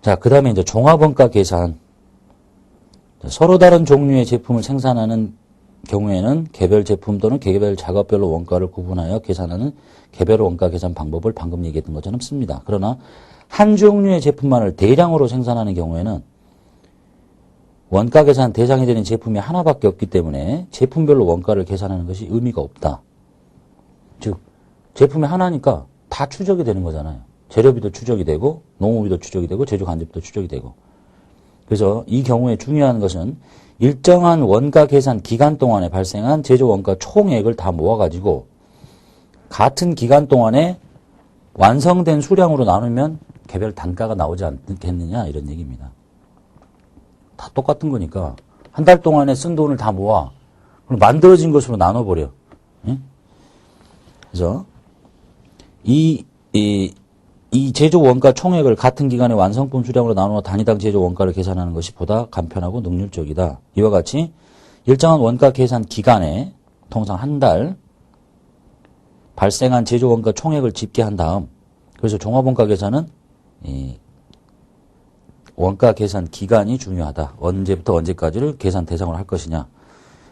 자, 그 다음에 이제 종합원가 계산. 서로 다른 종류의 제품을 생산하는 경우에는 개별 제품 또는 개별 작업별로 원가를 구분하여 계산하는 개별 원가 계산 방법을 방금 얘기했던 것처럼 씁니다. 그러나 한 종류의 제품만을 대량으로 생산하는 경우에는 원가 계산 대상이 되는 제품이 하나밖에 없기 때문에 제품별로 원가를 계산하는 것이 의미가 없다. 즉 제품이 하나니까 다 추적이 되는 거잖아요. 재료비도 추적이 되고 농업비도 추적이 되고 제조 간접비도 추적이 되고. 그래서 이 경우에 중요한 것은 일정한 원가 계산 기간 동안에 발생한 제조 원가 총액을 다 모아가지고 같은 기간 동안에 완성된 수량으로 나누면 개별 단가가 나오지 않겠느냐 이런 얘기입니다. 다 똑같은 거니까 한 달 동안에 쓴 돈을 다 모아 그럼 만들어진 것으로 나눠버려. 응? 그래서 이 제조 원가 총액을 같은 기간의 완성품 수량으로 나누어 단위당 제조 원가를 계산하는 것이 보다 간편하고 능률적이다. 이와 같이 일정한 원가 계산 기간에 통상 한 달 발생한 제조 원가 총액을 집계한 다음 그래서 종합원가 계산은 원가 계산 기간이 중요하다. 언제부터 언제까지를 계산 대상으로 할 것이냐.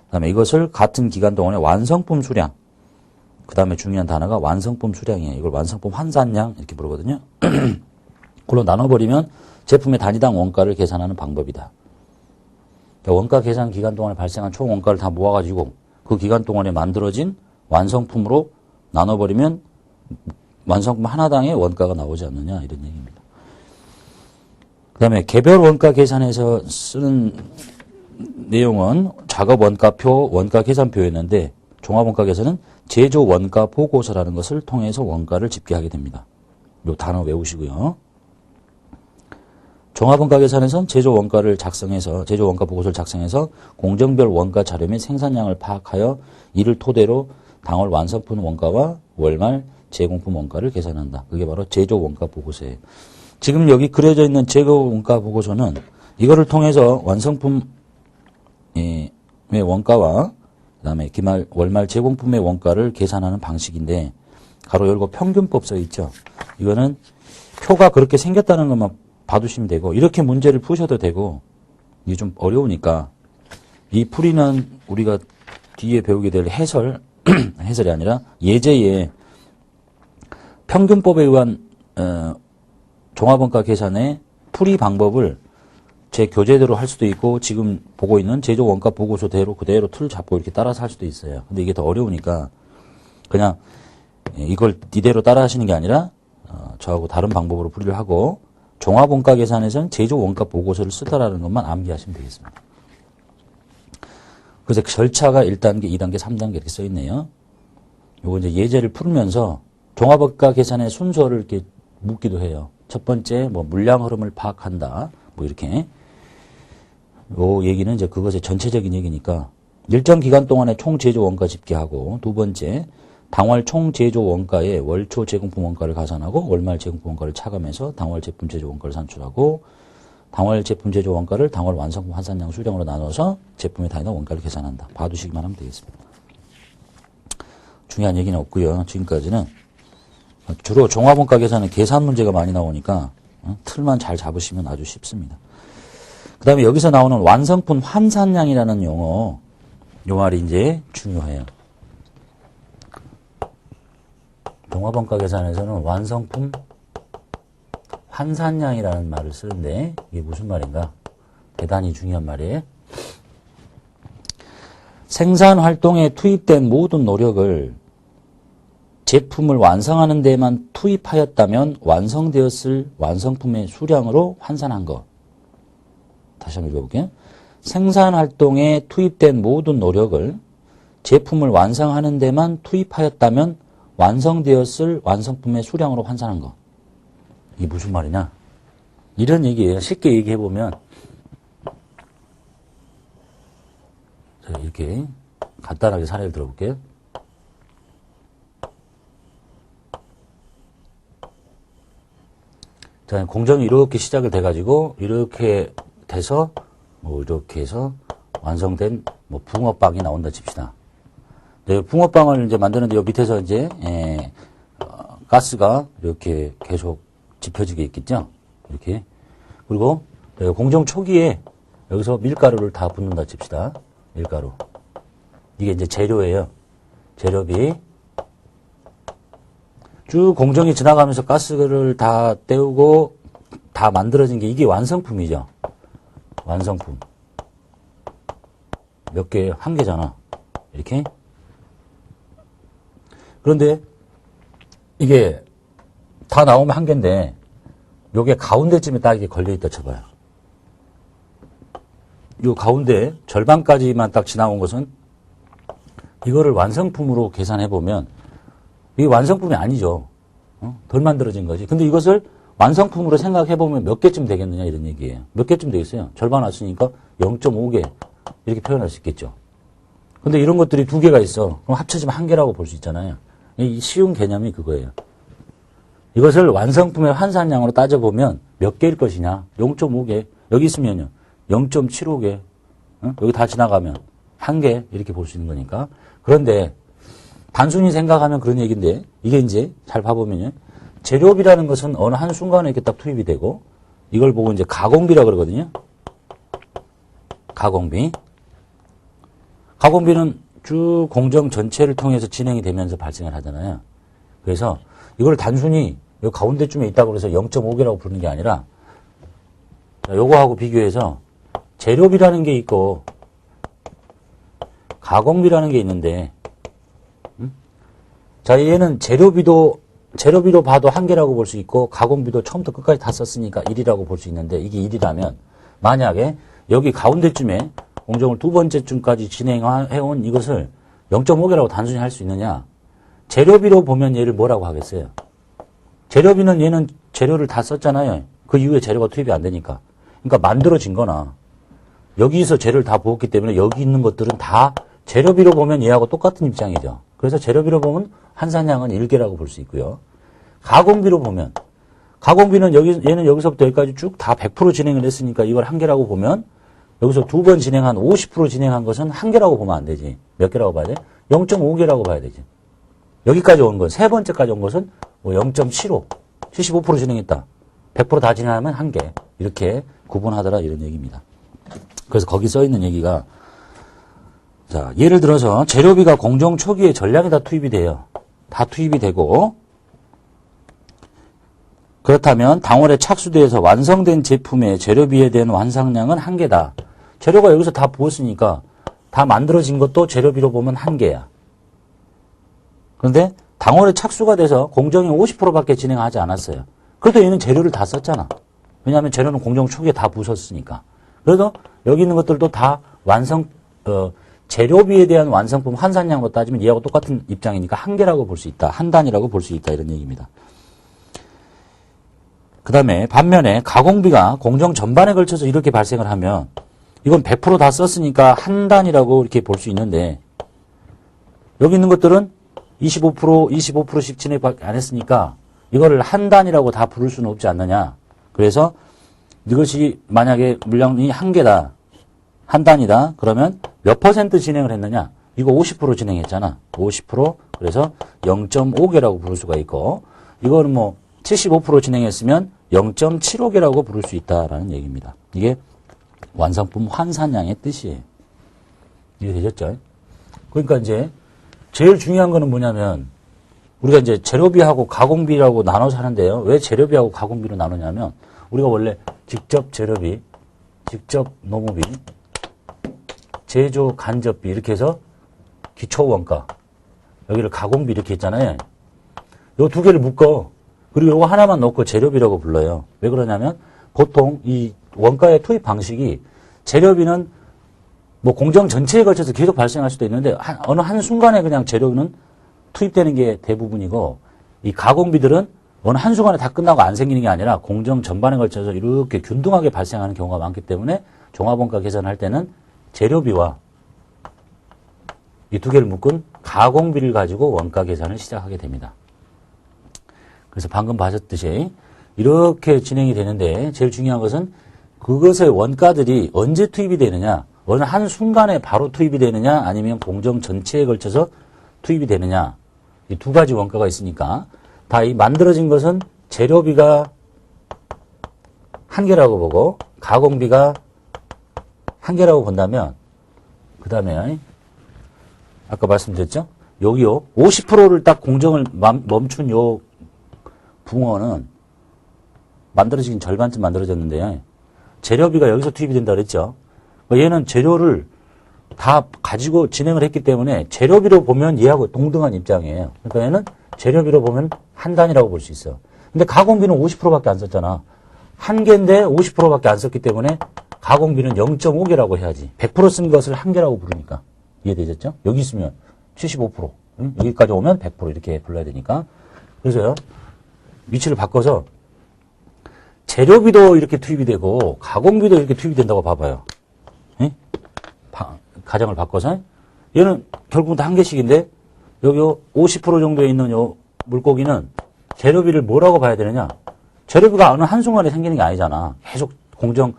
그다음에 이것을 같은 기간 동안의 완성품 수량 그 다음에 중요한 단어가 완성품 수량이에요. 이걸 완성품 환산량 이렇게 부르거든요. 그걸로 나눠버리면 제품의 단위당 원가를 계산하는 방법이다. 그러니까 원가 계산 기간 동안에 발생한 총 원가를 다 모아가지고 그 기간 동안에 만들어진 완성품으로 나눠버리면 완성품 하나당의 원가가 나오지 않느냐 이런 얘기입니다. 그 다음에 개별 원가 계산에서 쓰는 내용은 작업 원가표, 원가 계산표였는데 종합원가계산은 제조 원가 보고서라는 것을 통해서 원가를 집계하게 됩니다. 이 단어 외우시고요. 종합원가 계산에서는 제조 원가를 작성해서 제조 원가 보고서를 작성해서 공정별 원가 자료 및 생산량을 파악하여 이를 토대로 당월 완성품 원가와 월말 제공품 원가를 계산한다. 그게 바로 제조 원가 보고서예요. 지금 여기 그려져 있는 제조 원가 보고서는 이거를 통해서 완성품의 원가와 그다음에 기말 월말 제공품의 원가를 계산하는 방식인데 가로 열고 평균법 써 있죠. 이거는 표가 그렇게 생겼다는 것만 봐두시면 되고 이렇게 문제를 푸셔도 되고 이게 좀 어려우니까 이 풀이는 우리가 뒤에 배우게 될 해설이 아니라 예제에 평균법에 의한 종합원가 계산의 풀이 방법을 제 교재대로 할 수도 있고 지금 보고 있는 제조 원가 보고서대로 그대로 틀 잡고 이렇게 따라서 할 수도 있어요. 근데 이게 더 어려우니까 그냥 이걸 이대로 따라 하시는 게 아니라 저하고 다른 방법으로 풀이를 하고 종합원가 계산에서는 제조 원가 보고서를 쓰다라는 것만 암기하시면 되겠습니다. 그래서 절차가 1단계, 2단계, 3단계 이렇게 써 있네요. 요거 이제 예제를 풀면서 종합원가 계산의 순서를 이렇게 묻기도 해요. 첫 번째 뭐 물량 흐름을 파악한다. 뭐 이렇게. 요 얘기는 이제 그것의 전체적인 얘기니까 일정 기간 동안에 총 제조 원가 집계하고 두 번째 당월 총 제조 원가에 월초 제공품 원가를 가산하고 월말 제공품 원가를 차감해서 당월 제품 제조 원가를 산출하고 당월 제품 제조 원가를 당월 완성품 환산량 수량으로 나눠서 제품의 단위당 원가를 계산한다. 봐두시기만 하면 되겠습니다. 중요한 얘기는 없고요. 지금까지는 주로 종합원가 계산은 계산 문제가 많이 나오니까 틀만 잘 잡으시면 아주 쉽습니다. 그 다음에 여기서 나오는 완성품 환산량이라는 용어, 요 말이 이제 중요해요. 종합원가 계산에서는 완성품 환산량이라는 말을 쓰는데 이게 무슨 말인가? 대단히 중요한 말이에요. 생산 활동에 투입된 모든 노력을 제품을 완성하는 데만 투입하였다면 완성되었을 완성품의 수량으로 환산한 것. 다시 한번 읽어볼게요. 생산 활동에 투입된 모든 노력을 제품을 완성하는 데만 투입하였다면 완성되었을 완성품의 수량으로 환산한 것. 이게 무슨 말이냐? 이런 얘기예요. 쉽게 얘기해보면 이렇게 간단하게 사례를 들어볼게요. 자, 공정이 이렇게 시작을 돼가지고 이렇게 돼서 뭐 이렇게 해서 완성된 뭐 붕어빵이 나온다 칩시다. 네, 붕어빵을 이제 만드는데 요 밑에서 이제 가스가 이렇게 계속 지펴지게 있겠죠. 이렇게 그리고 공정 초기에 여기서 밀가루를 다 붓는다 칩시다. 밀가루. 이게 이제 재료예요. 재료비. 쭉 공정이 지나가면서 가스를 다 떼우고 다 만들어진 게 이게 완성품이죠. 완성품. 몇 개, 한 개잖아. 이렇게. 그런데 이게 다 나오면 한 개인데 요게 가운데쯤에 딱 이게 걸려있다 쳐봐요. 요 가운데 절반까지만 딱 지나온 것은 이거를 완성품으로 계산해보면 이게 완성품이 아니죠. 덜 만들어진 거지. 근데 이것을 완성품으로 생각해보면 몇 개쯤 되겠느냐 이런 얘기예요. 몇 개쯤 되겠어요? 절반 왔으니까 0.5개 이렇게 표현할 수 있겠죠. 근데 이런 것들이 두 개가 있어. 그럼 합쳐지면 한 개라고 볼 수 있잖아요. 이 쉬운 개념이 그거예요. 이것을 완성품의 환산량으로 따져보면 몇 개일 것이냐? 0.5개. 여기 있으면요. 0.75개. 여기 다 지나가면 한 개 이렇게 볼 수 있는 거니까. 그런데 단순히 생각하면 그런 얘기인데 이게 이제 잘 봐보면요. 재료비라는 것은 어느 한순간에 이렇게 딱 투입이 되고 이걸 보고 이제 가공비라 그러거든요. 가공비. 가공비는 쭉 공정 전체를 통해서 진행이 되면서 발생을 하잖아요. 그래서 이걸 단순히 요 가운데쯤에 있다고 해서 0.5개라고 부르는 게 아니라 요거하고 비교해서 재료비라는 게 있고 가공비라는 게 있는데 자, 얘는 재료비로 봐도 한 개라고 볼 수 있고 가공비도 처음부터 끝까지 다 썼으니까 1이라고 볼 수 있는데 이게 1이라면 만약에 여기 가운데쯤에 공정을 두 번째쯤까지 진행해온 이것을 0.5개라고 단순히 할 수 있느냐? 재료비로 보면 얘를 뭐라고 하겠어요? 재료비는 얘는 재료를 다 썼잖아요. 그 이후에 재료가 투입이 안 되니까. 그러니까 만들어진 거나 여기서 재료를 다 부었기 때문에 여기 있는 것들은 다 재료비로 보면 얘하고 똑같은 입장이죠. 그래서 재료비로 보면 한산량은 1개라고 볼 수 있고요. 가공비로 보면 가공비는 얘는 여기서부터 여기까지 쭉 다 100% 진행을 했으니까 이걸 한 개라고 보면 여기서 두 번 진행한 50% 진행한 것은 한 개라고 보면 안 되지. 몇 개라고 봐야 돼? 0.5개라고 봐야 되지. 여기까지 온 건, 세 번째까지 온 것은 뭐 0.75, 75% 진행했다. 100% 다 진행하면 한 개. 이렇게 구분하더라 이런 얘기입니다. 그래서 거기 써 있는 얘기가 자, 예를 들어서 재료비가 공정 초기에 전량이 다 투입이 돼요. 다 투입이 되고 그렇다면 당월에 착수돼서 완성된 제품의 재료비에 대한 완상량은 한 개다. 재료가 여기서 다 부었으니까 다 만들어진 것도 재료비로 보면 한 개야. 그런데 당월에 착수가 돼서 공정이 50%밖에 진행하지 않았어요. 그래도 얘는 재료를 다 썼잖아. 왜냐하면 재료는 공정 초기에 다 부쉈으니까. 그래도 여기 있는 것들도 다 재료비에 대한 완성품 환산량으로 따지면 얘하고 똑같은 입장이니까 한 개라고 볼 수 있다. 한 단위라고 볼 수 있다. 이런 얘기입니다. 그 다음에 반면에 가공비가 공정 전반에 걸쳐서 이렇게 발생을 하면 이건 100% 다 썼으니까 한 단위라고 이렇게 볼 수 있는데 여기 있는 것들은 25%씩 진행 안 했으니까 이거를 한 단위라고 다 부를 수는 없지 않느냐. 그래서 이것이 만약에 물량이 한 개다. 한 단위다. 그러면 몇 % 진행을 했느냐. 이거 50% 진행했잖아. 50%. 그래서 0.5개라고 부를 수가 있고 이거는 뭐 75% 진행했으면 0.75개라고 부를 수 있다라는 얘기입니다. 이게 완성품 환산량의 뜻이에요. 이해 되셨죠? 그러니까 이제 제일 중요한 거는 뭐냐면 우리가 이제 재료비하고 가공비라고 나눠서 하는데요. 왜 재료비하고 가공비로 나누냐면 우리가 원래 직접 재료비, 직접 노무비, 제조 간접비 이렇게 해서 기초 원가 여기를 가공비 이렇게 했잖아요. 요 두 개를 묶어. 그리고 요거 하나만 넣고 재료비라고 불러요. 왜 그러냐면 보통 이 원가의 투입 방식이 재료비는 뭐 공정 전체에 걸쳐서 계속 발생할 수도 있는데 어느 한순간에 그냥 재료는 투입되는 게 대부분이고 이 가공비들은 어느 한순간에 다 끝나고 안 생기는 게 아니라 공정 전반에 걸쳐서 이렇게 균등하게 발생하는 경우가 많기 때문에 종합원가 계산할 때는 재료비와 이 두 개를 묶은 가공비를 가지고 원가 계산을 시작하게 됩니다. 그래서 방금 보셨듯이 이렇게 진행이 되는데 제일 중요한 것은 그것의 원가들이 언제 투입이 되느냐, 어느 한순간에 바로 투입이 되느냐 아니면 공정 전체에 걸쳐서 투입이 되느냐 이 두 가지 원가가 있으니까 다 이 만들어진 것은 재료비가 한 개라고 보고 가공비가 한 개라고 본다면 그 다음에 아까 말씀드렸죠? 여기요 50%를 딱 공정을 멈춘 요 붕어는 만들어지긴 절반쯤 만들어졌는데 재료비가 여기서 투입이 된다 그랬죠? 얘는 재료를 다 가지고 진행을 했기 때문에 재료비로 보면 얘하고 동등한 입장이에요. 그러니까 얘는 재료비로 보면 한 단위라고 볼 수 있어. 근데 가공비는 50%밖에 안 썼잖아. 한 개인데 50%밖에 안 썼기 때문에 가공비는 0.5개라고 해야지. 100% 쓴 것을 한 개라고 부르니까. 이해되셨죠? 여기 있으면 75%. 응? 여기까지 오면 100% 이렇게 불러야 되니까. 그래서요. 위치를 바꿔서 재료비도 이렇게 투입이 되고 가공비도 이렇게 투입이 된다고 봐봐요. 응? 가정을 바꿔서 얘는 결국은 다 한 개씩인데 여기 50% 정도에 있는 요 물고기는 재료비를 뭐라고 봐야 되느냐? 재료비가 어느 한순간에 생기는 게 아니잖아. 계속 공정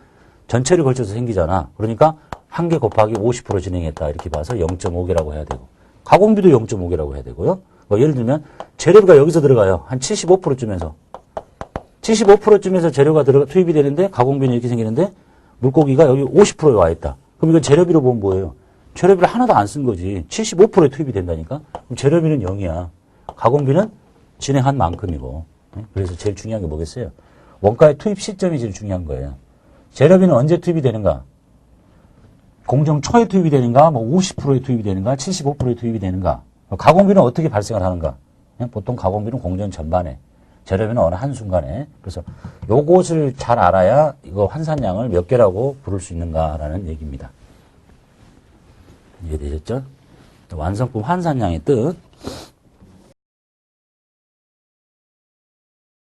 전체를 걸쳐서 생기잖아. 그러니까 한 개 곱하기 50% 진행했다 이렇게 봐서 0.5개라고 해야 되고 가공비도 0.5개라고 해야 되고요. 예를 들면 재료비가 여기서 들어가요. 한 75%쯤에서 75%쯤에서 재료가 투입이 되는데 가공비는 이렇게 생기는데 물고기가 여기 50%에 와 있다. 그럼 이건 재료비로 보면 뭐예요? 재료비를 하나도 안 쓴 거지. 75%에 투입이 된다니까? 그럼 재료비는 0이야. 가공비는 진행한 만큼이고. 그래서 제일 중요한 게 뭐겠어요? 원가의 투입 시점이 제일 중요한 거예요. 재료비는 언제 투입이 되는가? 공정 초에 투입이 되는가? 뭐 50%에 투입이 되는가? 75%에 투입이 되는가? 가공비는 어떻게 발생을 하는가? 보통 가공비는 공정 전반에, 재료비는 어느 한순간에. 그래서 요것을 잘 알아야 이거 환산량을 몇 개라고 부를 수 있는가라는 얘기입니다. 이해되셨죠? 완성품 환산량의 뜻.